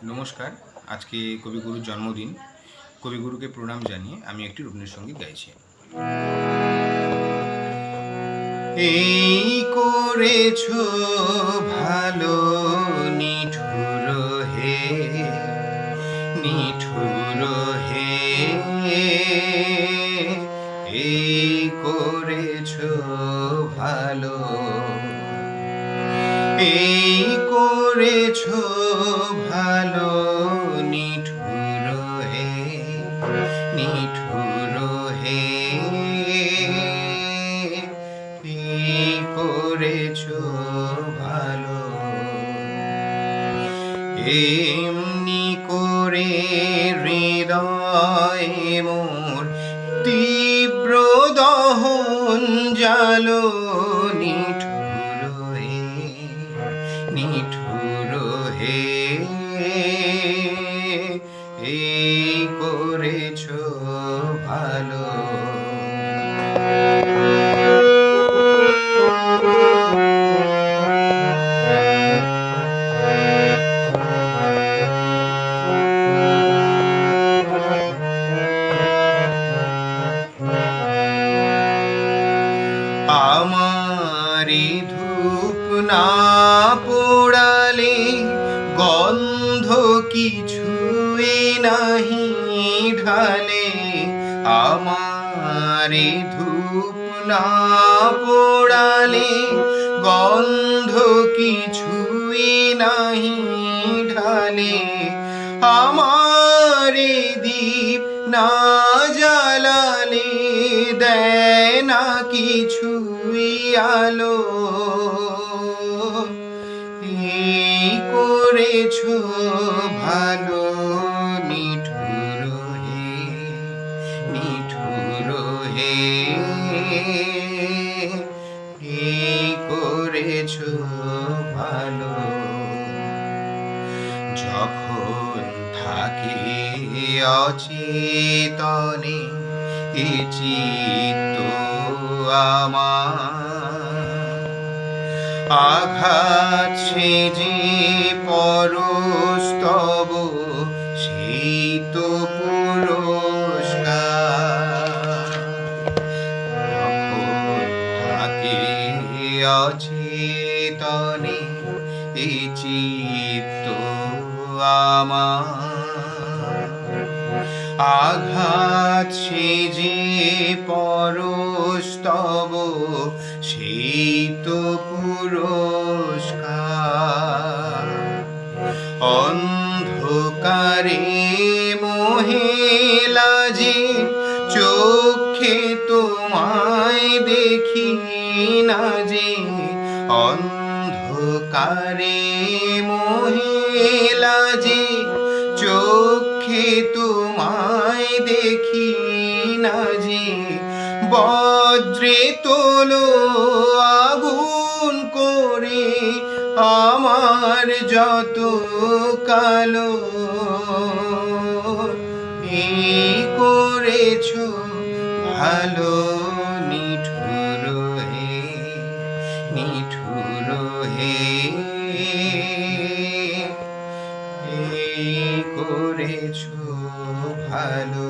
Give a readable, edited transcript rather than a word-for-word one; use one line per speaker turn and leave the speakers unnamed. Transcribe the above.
নমস্কার। আজকে কবিগুরুর জন্মদিন। কবিগুরুকে প্রণাম জানিয়ে আমি একটি রবীন্দ্রসঙ্গীত গাইছি। এই করেছো ভালো নিঠুর হে, নিঠুর হে, এই করেছো ভালো, এই করেছো ভালো নিঠুর হে, নিঠুর হে, এই করেছো ভালো। এমনি করে হৃদয়ে মোর তীব্র দহন জালো নিঠুর হে, নিঠুর হে, এই করেছো ভালো। আমারি ধূপ না পোড়ালে গন্ধ কিছুই নাহি ঢালে, আমারি ধূপ না পোড়ালে গন্ধ কিছুই নাহি ঢালে, আমারে দীপ না জ্বালালে দেয় না কিছুই আলো, এই করেছো ভালো নিঠুর হে, নিঠুর হে, এই করেছো ভালো। যখন থাকি অচেতনে এ চিত্ত আমার, আঘাত সেজে পরস্তব সেই তো পুরস্কার। যখন থাকি অচেতনে এ চিত্ত আমার, আঘাত সেজে পরস্তব সেই তো পুরস্কার। অন্ধকারে মোহে লাজে চোখে তোমায় দেখি না যে, অন্ধকারে মোহে লাজে চোখে তোমায় দেখি না যে, বজ্রে তোলো আগুন করে আমার যত কালো, এই করেছো ভালো নিঠুর হে, নিঠুর হে, এই করেছো ভালো।